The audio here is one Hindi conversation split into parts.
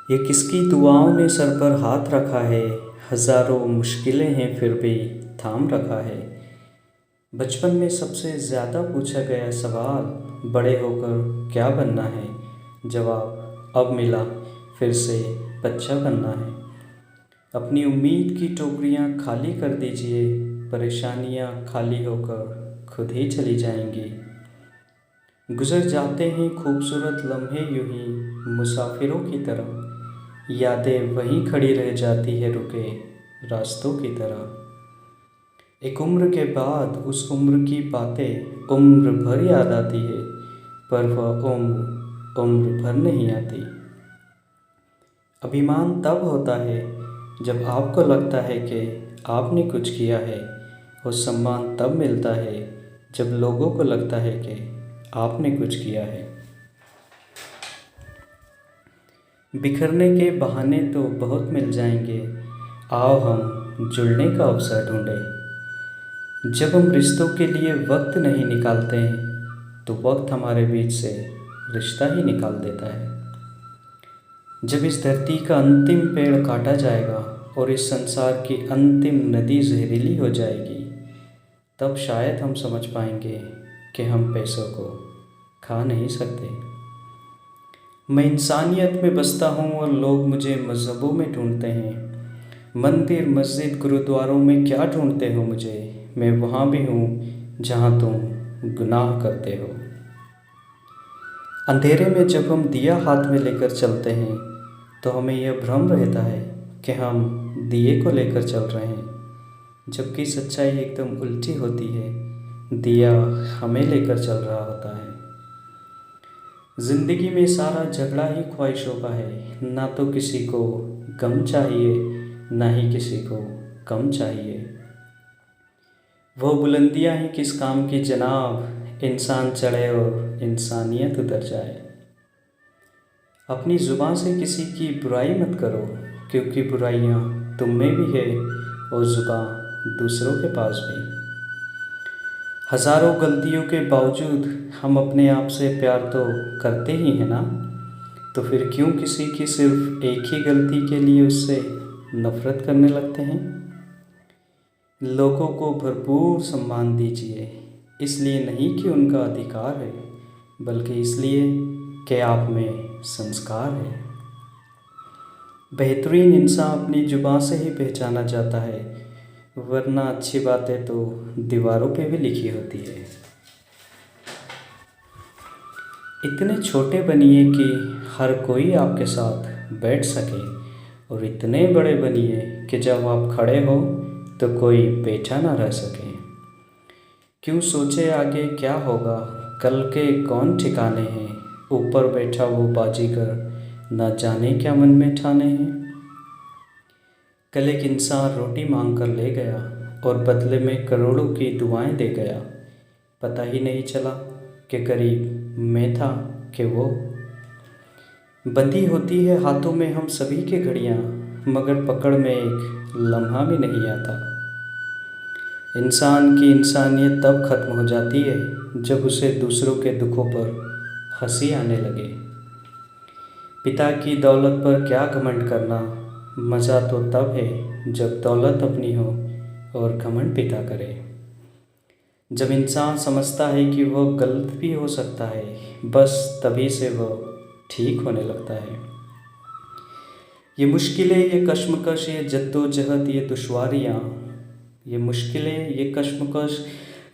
ये किसकी दुआओं ने सर पर हाथ रखा है। हज़ारों मुश्किलें हैं फिर भी थाम रखा है। बचपन में सबसे ज़्यादा पूछा गया सवाल, बड़े होकर क्या बनना है। जवाब अब मिला, फिर से बच्चा बनना है। अपनी उम्मीद की टोकरियाँ खाली कर दीजिए, परेशानियाँ खाली होकर खुद ही चली जाएंगी। गुज़र जाते हैं खूबसूरत लम्हे यूं ही मुसाफिरों की तरह, यादें वहीं खड़ी रह जाती है रुके रास्तों की तरह। एक उम्र के बाद उस उम्र की बातें उम्र भर याद आती है, पर वह उम्र भर नहीं आती। अभिमान तब होता है जब आपको लगता है कि आपने कुछ किया है, और सम्मान तब मिलता है जब लोगों को लगता है कि आपने कुछ किया है। बिखरने के बहाने तो बहुत मिल जाएंगे, आओ हम जुड़ने का अवसर ढूंढें। जब हम रिश्तों के लिए वक्त नहीं निकालते हैं, तो वक्त हमारे बीच से रिश्ता ही निकाल देता है। जब इस धरती का अंतिम पेड़ काटा जाएगा और इस संसार की अंतिम नदी जहरीली हो जाएगी, तब शायद हम समझ पाएंगे कि हम पैसों को खा नहीं सकते। मैं इंसानियत में बसता हूँ और लोग मुझे मज़हबों में ढूंढते हैं। मंदिर मस्जिद गुरुद्वारों में क्या ढूंढते हो मुझे, मैं वहाँ भी हूँ जहाँ तुम गुनाह करते हो। अंधेरे में जब हम दिया हाथ में लेकर चलते हैं, तो हमें यह भ्रम रहता है कि हम दिए को लेकर चल रहे हैं, जबकि सच्चाई एकदम उल्टी होती है। दिया हमें लेकर चल रहा होता है। ज़िंदगी में सारा झगड़ा ही ख्वाहिशों का है, ना तो किसी को गम चाहिए, ना ही किसी को कम चाहिए। वो बुलंदियाँ ही किस काम की जनाब, इंसान चढ़े और इंसानियत उतर जाए। अपनी ज़ुबान से किसी की बुराई मत करो, क्योंकि बुराइयाँ तुम में भी है और ज़ुबान दूसरों के पास भी। हज़ारों गलतियों के बावजूद हम अपने आप से प्यार तो करते ही हैं ना, तो फिर क्यों किसी की सिर्फ एक ही गलती के लिए उससे नफ़रत करने लगते हैं। लोगों को भरपूर सम्मान दीजिए, इसलिए नहीं कि उनका अधिकार है, बल्कि इसलिए कि आप में संस्कार है। बेहतरीन इंसान अपनी ज़ुबान से ही पहचाना जाता है, वरना अच्छी बातें तो दीवारों पे भी लिखी होती है। इतने छोटे बनिए कि हर कोई आपके साथ बैठ सके, और इतने बड़े बनिए कि जब आप खड़े हो तो कोई बैठा ना रह सके। क्यों सोचे आगे क्या होगा, कल के कौन ठिकाने हैं। ऊपर बैठा वो बाजीगर, ना जाने क्या मन में ठाने हैं। कल एक इंसान रोटी मांग कर ले गया और बदले में करोड़ों की दुआएं दे गया। पता ही नहीं चला कि करीब मैं था कि वो। बंधी होती है हाथों में हम सभी के घड़ियाँ, मगर पकड़ में एक लम्हा भी नहीं आता। इंसान की इंसानियत तब खत्म हो जाती है जब उसे दूसरों के दुखों पर हंसी आने लगे। पिता की दौलत पर क्या घमंड करना, मज़ा तो तब है जब दौलत अपनी हो और घमंड पिता करे। जब इंसान समझता है कि वह गलत भी हो सकता है, बस तभी से वह ठीक होने लगता है। ये मुश्किलें, ये कश्मकश, ये जद्दोजहद, ये दुश्वारियाँ, ये मुश्किलें, ये कश्मकश,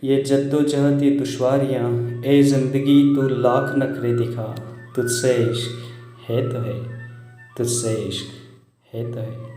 ये जद्दोजहद, ये दुश्वारियाँ, ए ज़िंदगी तू लाख नखरे दिखा, तुझसे इश्क है तो है, तुझसे इश्क है तो है।